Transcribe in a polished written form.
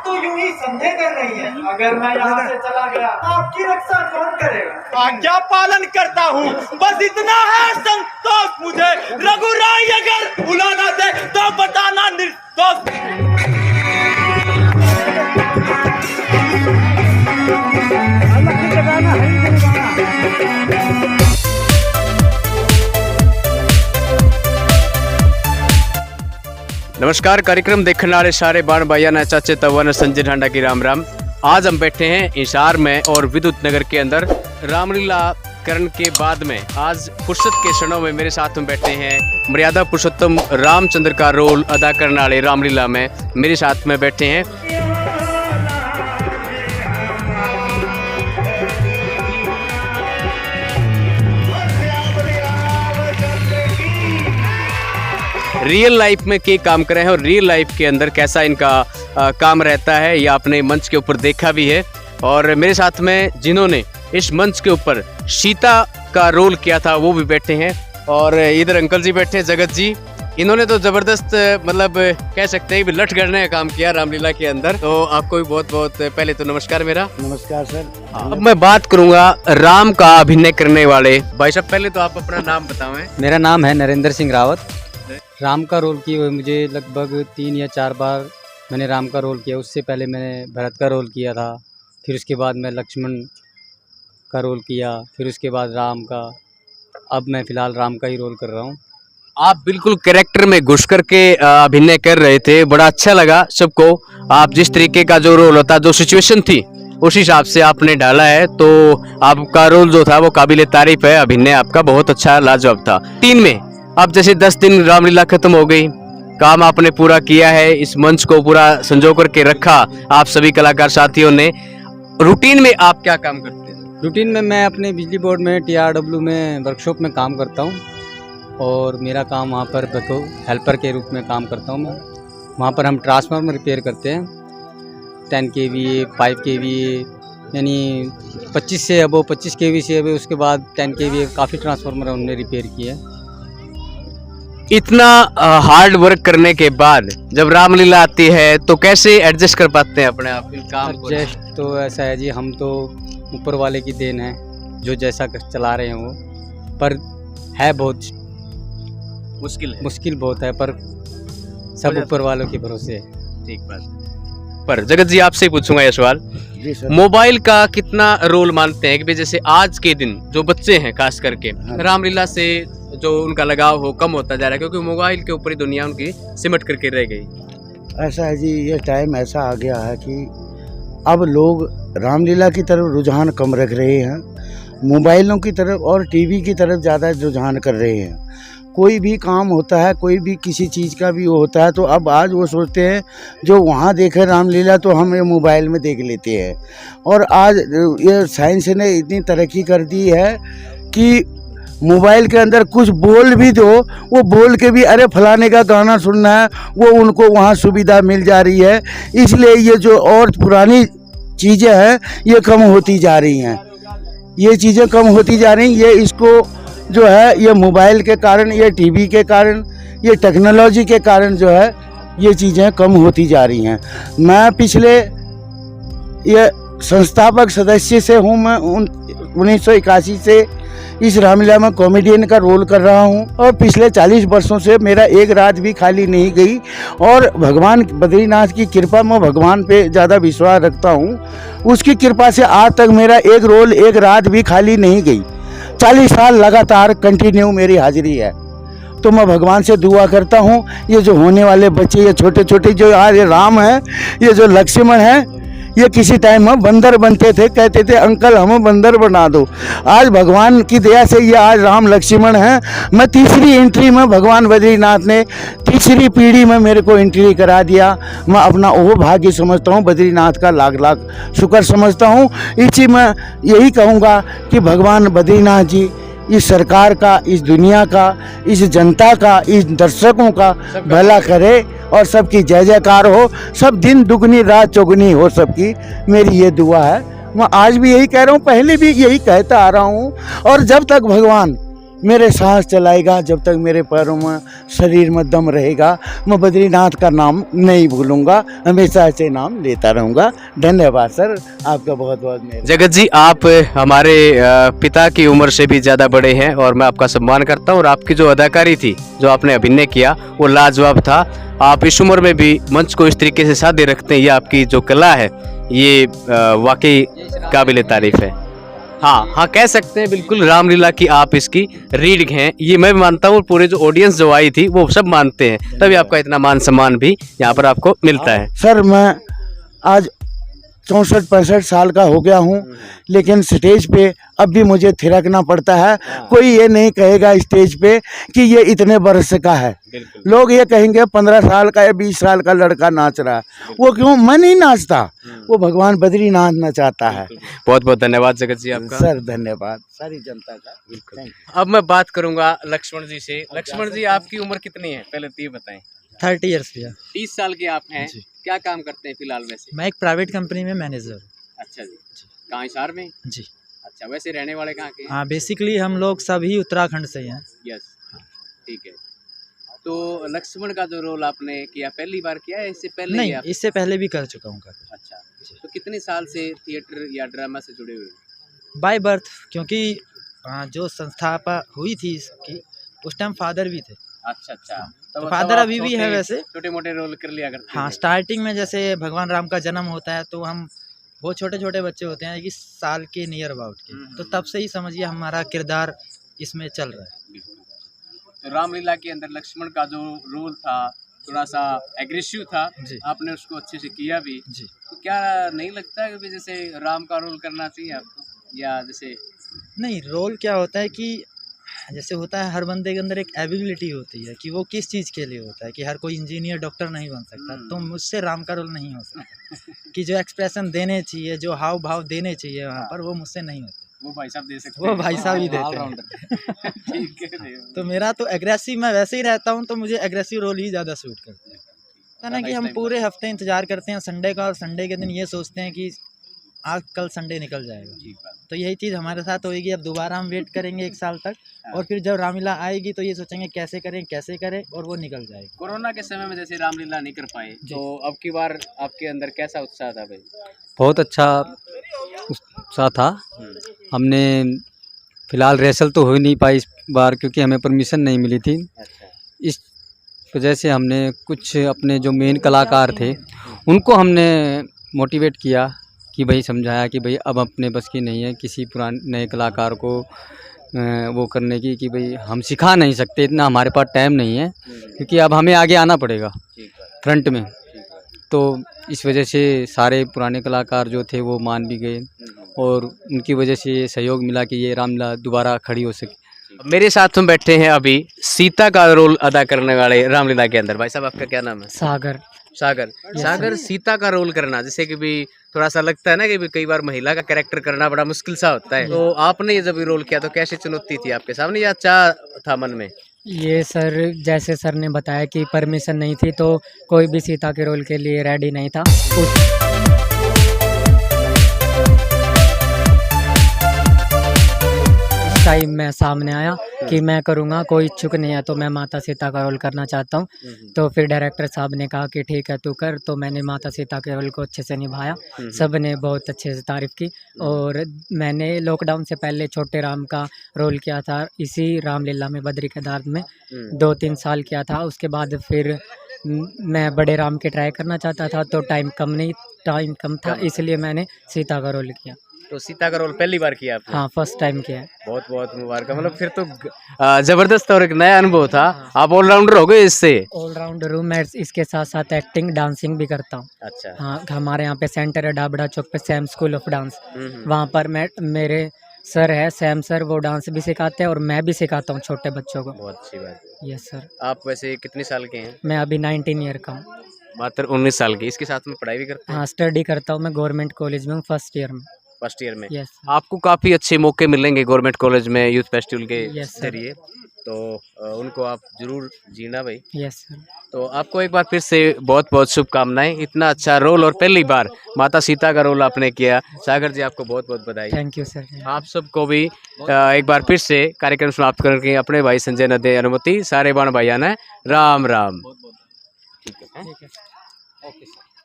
आप तो यूं ही संदेह कर रही हैं। अगर मैं यहाँ से चला गया आपकी रक्षा कौन करेगा? आज्ञा पालन करता हूँ, बस इतना है संतोष मुझे। रघुराई अगर बुलाना दे तो बताना निर्दोष। नमस्कार, कार्यक्रम देखने वाले सारे बाण भाइया ने चाचे तवा ने संजय ढांडा की राम राम। आज हम बैठे हैं हिसार में और विद्युत नगर के अंदर रामलीला करण के बाद में आज फुर्सत के क्षणों में मेरे साथ में बैठे हैं मर्यादा पुरुषोत्तम रामचंद्र का रोल अदा करने वाले रामलीला में मेरे साथ में बैठे हैं। रियल लाइफ में क्या काम करे हैं और रियल लाइफ के अंदर कैसा इनका काम रहता है, ये आपने मंच के ऊपर देखा भी है। और मेरे साथ में जिन्होंने इस मंच के ऊपर सीता का रोल किया था वो भी बैठे हैं। और इधर अंकल जी बैठे हैं, जगत जी। इन्होंने तो जबरदस्त मतलब कह सकते हैं कि लठ गढ़ने का काम किया रामलीला के अंदर। तो आपको भी बहुत बहुत पहले तो नमस्कार मेरा। नमस्कार सर। अब मैं बात करूंगा राम का अभिनय करने वाले भाई साहब। पहले तो आप अपना नाम बताएं। मेरा नाम है नरेंद्र सिंह रावत। राम का रोल किए हुए मुझे लगभग 3 या 4 बार मैंने राम का रोल किया। उससे पहले मैंने भरत का रोल किया था, फिर उसके बाद मैं लक्ष्मण का रोल किया, फिर उसके बाद राम का। अब मैं फ़िलहाल राम का ही रोल कर रहा हूँ। आप बिल्कुल कैरेक्टर में घुस करके अभिनय कर रहे थे, बड़ा अच्छा लगा सबको। आप जिस तरीके का जो रोल होता, जो सिचुएशन थी उस हिसाब से आपने डाला है, तो आपका रोल जो था वो काबिले तारीफ है। अभिनय आपका बहुत अच्छा लाजवाब था। 3 में अब जैसे 10 दिन रामलीला खत्म हो गई, काम आपने पूरा किया है, इस मंच को पूरा संजो करके रखा आप सभी कलाकार साथियों ने। रूटीन में आप क्या काम करते हैं? रूटीन में मैं अपने बिजली बोर्ड में TRW में वर्कशॉप में काम करता हूँ और मेरा काम वहाँ पर हेल्पर के रूप में काम करता हूँ मैं। वहाँ पर हम ट्रांसफार्मर रिपेयर करते हैं, 10 kVA 5 kVA, यानी 25 से अबो 25 kV से अबो, उसके बाद 10 kVA काफ़ी ट्रांसफार्मर हमने रिपेयर किए। इतना हार्ड वर्क करने के बाद जब रामलीला आती है तो कैसे एडजस्ट कर पाते हैं अपने आप काम को? एडजस्ट तो ऐसा है जी, हम तो ऊपर वाले की देन है, जो जैसा चला रहे हैं वो। पर है बहुत मुश्किल बहुत है, पर सब ऊपर वालों के भरोसे है। ठीक बात। पर जगत जी आपसे पूछूंगा ये सवाल, मोबाइल का कितना रोल मानते हैं कि जैसे आज के दिन जो बच्चे हैं खास करके रामलीला से जो उनका लगाव हो कम होता जा रहा है, क्योंकि मोबाइल के ऊपर ही दुनिया उनकी सिमट करके रह गई। ऐसा है जी, ये टाइम ऐसा आ गया है कि अब लोग रामलीला की तरफ रुझान कम रख रहे हैं, मोबाइलों की तरफ और टीवी की तरफ ज़्यादा रुझान कर रहे हैं। कोई भी काम होता है, कोई भी किसी चीज़ का भी होता है, तो अब आज वो सोचते हैं जो वहाँ देखे रामलीला तो हम ये मोबाइल में देख लेते हैं। और आज ये साइंस ने इतनी तरक्की कर दी है कि मोबाइल के अंदर कुछ बोल भी दो, वो बोल के भी अरे फलाने का गाना सुनना है, वो उनको वहाँ सुविधा मिल जा रही है। इसलिए ये जो और पुरानी चीज़ें हैं ये कम होती जा रही हैं, ये चीज़ें कम होती जा रही हैं। ये इसको जो है ये मोबाइल के कारण, ये टीवी के कारण, ये टेक्नोलॉजी के कारण जो है ये चीज़ें कम होती जा रही हैं। मैं पिछले ये संस्थापक सदस्य से हूँ, मैं 1981 से इस रामलीला में कॉमेडियन का रोल कर रहा हूँ और पिछले 40 वर्षों से मेरा एक रात भी खाली नहीं गई। और भगवान बद्रीनाथ की कृपा, मैं भगवान पे ज़्यादा विश्वास रखता हूँ, उसकी कृपा से आज तक मेरा एक रोल एक रात भी खाली नहीं गई। 40 साल लगातार कंटिन्यू मेरी हाजिरी है। तो मैं भगवान से दुआ करता हूँ ये जो होने वाले बच्चे, ये छोटे छोटे जो आज राम है, ये जो लक्ष्मण है, ये किसी टाइम में बंदर बनते थे, कहते थे अंकल हमें बंदर बना दो। आज भगवान की दया से ये आज राम लक्ष्मण हैं। मैं तीसरी एंट्री में भगवान बद्रीनाथ ने तीसरी पीढ़ी में मेरे को एंट्री करा दिया। मैं अपना वो भाग्य समझता हूँ, बद्रीनाथ का लाख लाख शुक्र समझता हूँ। इसी में यही कहूँगा कि भगवान बद्रीनाथ जी इस सरकार का, इस दुनिया का, इस जनता का, इस दर्शकों का भला करे और सबकी जय जयकार हो, सब दिन दुगनी रात चौगुनी हो सबकी, मेरी ये दुआ है। मैं आज भी यही कह रहा हूँ, पहले भी यही कहता आ रहा हूँ। और जब तक भगवान मेरे सांस चलाएगा, जब तक मेरे पैरों में शरीर में दम रहेगा, मैं बद्रीनाथ का नाम नहीं भूलूंगा, हमेशा ऐसे नाम लेता रहूंगा। धन्यवाद सर, आपका बहुत बहुत मेहरबानी। जगत जी, आप हमारे पिता की उम्र से भी ज़्यादा बड़े हैं और मैं आपका सम्मान करता हूँ। और आपकी जो अदाकारी थी, जो आपने अभिनय किया, वो लाजवाब था। आप इस उम्र में भी मंच को इस तरीके से साधे रखते हैं, ये आपकी जो कला है ये वाकई काबिल तारीफ है। हाँ, कह सकते हैं बिल्कुल रामलीला की आप इसकी रीढ़ हैं, ये मैं भी मानता हूँ। पूरे जो ऑडियंस जो आई थी वो सब मानते हैं, तभी आपका इतना मान सम्मान भी यहाँ पर आपको मिलता है। सर मैं आज 64-65 साल का हो गया हूँ, लेकिन स्टेज पे अब भी मुझे थिरकना पड़ता है। कोई ये नहीं कहेगा स्टेज पे कि ये इतने वर्ष का है। लोग ये कहेंगे 15 साल का या 20 साल का लड़का नाच रहा है। वो क्यों? मैं नहीं नाचता, वो भगवान बद्रीनाथ नचाता है। बहुत बहुत धन्यवाद जगत जी आपका। सर धन्यवाद सारी जनता का। Thank you। अब मैं बात करूंगा लक्ष्मण जी से। लक्ष्मण जी, आपकी उम्र कितनी है पहले तो ये बताएं। 30 ईयर्स भैया। 30 साल के आप हैं। क्या काम करते हैं फिलहाल वैसे? मैं एक प्राइवेट कंपनी में मैनेजर हूँ। अच्छा जी, कहाँ, हिसार में? जी अच्छा, वैसे रहने वाले कहाँ के हैं? हाँ, बेसिकली हम लोग सभी उत्तराखंड से ही हैं। यस, ठीक है। तो लक्ष्मण का जो रोल आपने किया, पहली बार किया है इससे पहले? नहीं, किया? इससे पहले भी कर चुका हूँ। अच्छा, तो कितने साल से थिएटर या ड्रामा से जुड़े हुए? बाय बर्थ, क्योंकि जो संस्थापना हुई थी इसकी, उस टाइम फादर भी थे। अच्छा अच्छा, तो फादर अभी भी है वैसे। छोटे मोटे रोल कर लिया करते हाँ, थे। स्टार्टिंग में जैसे भगवान राम का जन्म होता है तो हम वो छोटे छोटे बच्चे होते हैं, 21 साल के नियर अबाउट के, तो तब से ही समझिए हमारा किरदार इसमें चल रहा है। तो रामलीला के अंदर लक्ष्मण का जो रोल था थोड़ा सा एग्रेसिव था जी। आपने उसको अच्छे से किया भी। जी। तो क्या नहीं लगता है कि जैसे राम का रोल करना चाहिए आपको, या जैसे? नहीं, रोल क्या होता है कि जैसे होता है हर बंदे के अंदर एक एबिलिटी होती है कि वो किस चीज़ के लिए होता है, कि हर कोई इंजीनियर डॉक्टर नहीं बन सकता, तो मुझसे राम का रोल नहीं हो सकता। कि जो एक्सप्रेशन देने चाहिए, जो हाव भाव देने चाहिए वहाँ पर, वो मुझसे नहीं होते। वो भाई साहब दे सकते वो भाई साहब ही देते हैं। ठीक है। तो मेरा तो एग्रेसिव, मैं वैसे ही रहता हूँ, तो मुझे एग्रेसिव रोल ही ज़्यादा सूट करता है। ना कि हम पूरे हफ्ते इंतजार करते हैं संडे का, और संडे के दिन ये सोचते हैं कि आज कल संडे निकल जाएगा। तो यही चीज़ हमारे साथ होएगी। अब दोबारा हम वेट करेंगे 1 साल तक, और फिर जब रामलीला आएगी तो ये सोचेंगे कैसे करें, और वो निकल जाएगी। कोरोना के समय में जैसे रामलीला नहीं कर पाए, तो अब की बार आपके अंदर कैसा उत्साह था भाई? बहुत अच्छा उत्साह था। हमने फ़िलहाल रिहर्सल तो हो ही नहीं पाई इस बार, क्योंकि हमें परमिशन नहीं मिली थी। अच्छा। इस वजह से हमने कुछ अपने जो मेन कलाकार थे उनको हमने मोटिवेट किया कि भाई, समझाया कि भाई अब अपने बस की नहीं है किसी पुराने नए कलाकार को वो करने की, कि भाई हम सिखा नहीं सकते, इतना हमारे पास टाइम नहीं है, क्योंकि अब हमें आगे आना पड़ेगा फ्रंट में। तो इस वजह से सारे पुराने कलाकार जो थे वो मान भी गए, और उनकी वजह से ये सहयोग मिला कि ये रामलीला दोबारा खड़ी हो सके। मेरे साथ में बैठे हैं अभी सीता का रोल अदा करने वाले रामलीला के अंदर। भाई साहब, आपका क्या नाम है? सागर। सागर, सीता का रोल करना, जैसे कि भी थोड़ा सा लगता है ना कि भी कई बार महिला का कैरेक्टर करना बड़ा मुश्किल सा होता है, तो आपने ये जब भी रोल किया तो कैसे चुनौती थी आपके सामने, या चाह था मन में? ये सर, जैसे सर ने बताया कि परमिशन नहीं थी, तो कोई भी सीता के रोल के लिए रेडी नहीं था। उस टाइम मैं सामने आया कि मैं करूँगा, कोई इच्छुक नहीं है, तो मैं माता सीता का रोल करना चाहता हूँ। तो फिर डायरेक्टर साहब ने कहा कि ठीक है तू कर, तो मैंने माता सीता के रोल को अच्छे से निभाया। सब ने बहुत अच्छे से तारीफ़ की। और मैंने लॉकडाउन से पहले छोटे राम का रोल किया था इसी रामलीला में, बद्री केदार में 2-3 साल किया था। उसके बाद फिर मैं बड़े राम के ट्राई करना चाहता था, तो टाइम कम था, इसलिए मैंने सीता का रोल किया। तो सीता का रोल पहली बार किया आपने? हाँ, फर्स्ट टाइम किया है। बहुत बहुत मुबारक। मतलब फिर तो जबरदस्त और एक नया अनुभव था। आप ऑलराउंडर हो गए इससे? ऑलराउंडर हूँ मैं, इसके साथ साथ एक्टिंग, डांसिंग भी करता हूँ। अच्छा। हाँ, हमारे यहाँ पे सेंटर है डाबड़ा चौक पे, सैम स्कूल ऑफ डांस। वहाँ पर मेरे सर है सैम सर, वो डांस भी सिखाते हैं और मैं भी सिखाता हूँ छोटे बच्चों को। बहुत अच्छी बात है। Yes sir. आप वैसे कितने साल के हैं? मैं अभी 19 ईयर का हूँ। मात्र 19 साल की। इसके साथ में पढ़ाई भी करते हैं? हाँ, स्टडी करता हूँ मैं गवर्नमेंट कॉलेज में हूँ, फर्स्ट ईयर में। फर्स्ट ईयर में? यस। आपको काफ़ी अच्छे मौके मिलेंगे गवर्नमेंट कॉलेज में यूथ फेस्टिवल के Yes, sir. जरिए। तो उनको आप जरूर जीना भाई। Yes sir. तो आपको एक बार फिर से बहुत बहुत शुभकामनाएं, इतना अच्छा रोल और पहली बार माता सीता का रोल आपने किया। सागर जी आपको बहुत बहुत बधाई। Thank you sir. आप सबको भी एक बार फिर से कार्यक्रम समाप्त करके अपने भाई संजय ने दे अनुमति। सारे बाण भाइया ने राम राम। ठीक है। ठीक है। ओके।